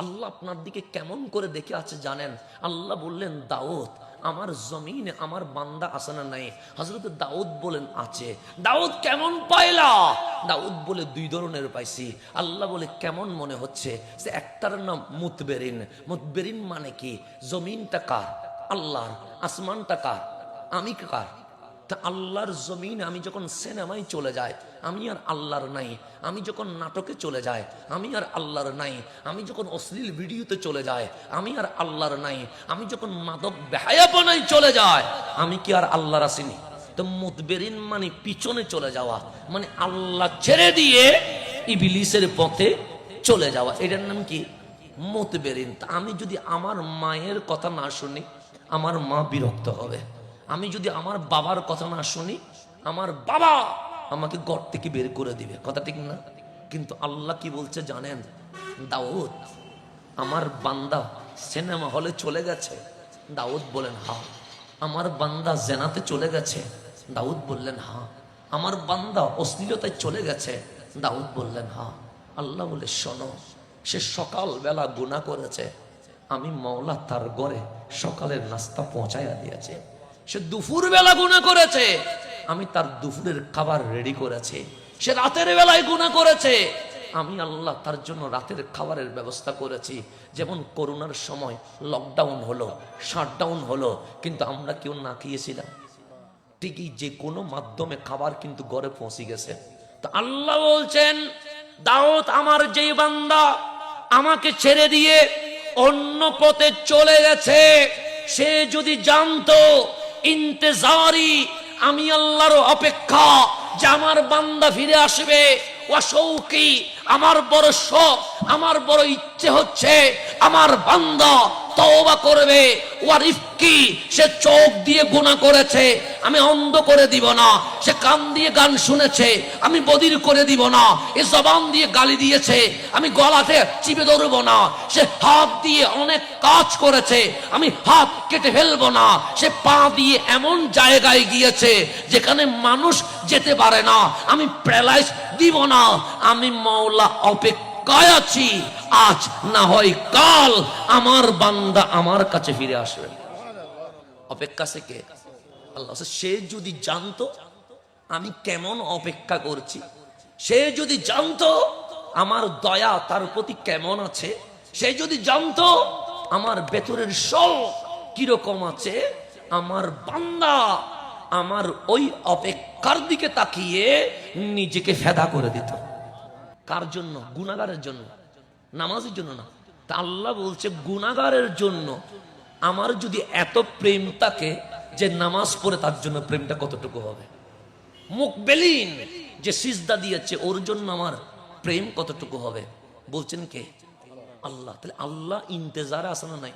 আল্লাহ আপনার দিকে কেমন করে দেখে আছে জানেন? আল্লাহ বললেন, দাউদ আমার জমিনে আমার বান্দা আছে না নাই? হযরত দাউদ বলেন আছে। দাউদ কেমন পাইলা? দাউদ বলে দুই ধরনের পাইছি। আল্লাহ বলে কেমন মনে হচ্ছে? সে একটার নাম মুতবেরিন। মুতবেরিন মানে কি? জমিনটা কার? আল্লাহর। আসমানটা কার? আমি কার? তা আল্লাহর জমিন আমি যখন সিনেমায় চলে যায় আমি আর আল্লাহর নাই। আমি যখন নাটকে চলে যায় আমি আর আল্লাহর নাই। আমি যখন অশ্লীল ভিডিওতে চলে যায় আমি আর আল্লাহর নাই। আমি যখন মাদক বেহায়াপনায় চলে যায় আমি কি আর আল্লাহর আসিনি? তো মুতবেরিন মানে পিছনে চলে যাওয়া, মানে আল্লাহ ছেড়ে দিয়ে ইবলিসের পথে চলে যাওয়া, এটার নাম কি? মুতবেরিন। তা আমি যদি আমার মায়ের কথা না শুনি আমার মা বিরক্ত হবে। আমি যদি আমার বাবার কথা না শুনি আমার বাবা আমাকে ঘর থেকে বের করে দিবে, কথা ঠিক না? কিন্তু আল্লাহ কি বলছে জানেন? দাউদ আমার বান্দা সিনেমা হলে চলে গেছে। দাউদ বলেন হ্যাঁ। আমার বান্দা জেনাতে চলে গেছে। দাউদ বললেন হ্যাঁ। আমার বান্দা অশ্লীলতায় চলে গেছে। দাউদ বললেন হ্যাঁ। আল্লাহ বলে শোনো, সে সকাল বেলা গুনাহ করেছে, আমি মওলা তার ঘরে সকালের নাস্তা পৌঁছাইয়া দিয়েছে। সে দুপুর বেলা গুনাহ করেছে, আমি তার দুপুরের খাবার রেডি করেছি। সে রাতের বেলায় গুনাহ করেছে, আমি আল্লাহ তার জন্য রাতের খাবারের ব্যবস্থা করেছি। যেমন করোনার সময় লকডাউন হলো, শাটডাউন হলো, কিন্তু আমরা কেউ না খেয়েছিলাম, ঠিকই যে কোনো মাধ্যমে খাবার কিন্তু ঘরে পৌঁছে গেছে। তো আল্লাহ বলছেন, দাউদ আমার যেই বান্দা আমাকে ছেড়ে দিয়ে অন্য পথে চলে গেছে, সে যদি জানতো ইন্তেজারি, আমি আল্লাহর অপেক্ষা যে আমার বান্দা ফিরে আসবে, ওয়াশৌকি আমার বড় শখ, আমার বড় ইচ্ছে হচ্ছে আমার বান্দা তওবা করবে, ওয়ারিফকি সে চোখ দিয়ে গুনাহ করেছে আমি অন্ধ করে দিব না, সে কান দিয়ে গান শুনেছে আমি বধির করে দিব না, এ জবান দিয়ে গালি দিয়েছে আমি গলাতে চিপে ধরব না, সে হাত দিয়ে অনেক কাজ করেছে আমি হাত কেটে ফেলবো না, সে পা দিয়ে এমন জায়গায় গিয়েছে যেখানে মানুষ যেতে পারে না আমি প্যারালাইজ দিব না। আমি মওলা অপেক্ষায় আছি, আজ না হয় কাল আমার বান্দা আমার কাছে ফিরে আসবে। অপেক্ষা সে কে? আল্লাহ। সে যদি জানতো আমি কেমন অপেক্ষা করছি, সে যদি জানতো আমার দয়া তার প্রতি কেমন আছে, সে যদি জানতো আমার ভেতরের শখ কিরকম আছে, আমার বান্দা আমার ওই অপেক্ষার দিকে তাকিয়ে নিজেকে ফেদা করে দিত। কার জন্য? গুনাহগারের জন্য, নামাজের জন্য না। তা আল্লাহ বলছে গুনাহগারের জন্য আমার যদি এত প্রেম থাকে যে নামাজ পড়ে তার জন্য প্রেমটা কতটুকু হবে? মুকবেলিন যে সিজদা দিয়েছে ওর জন্য আমার প্রেম কতটুকু হবে? বলছেন কে? আল্লাহ। তাহলে আল্লাহ ইন্তেজারে আসে না নাই?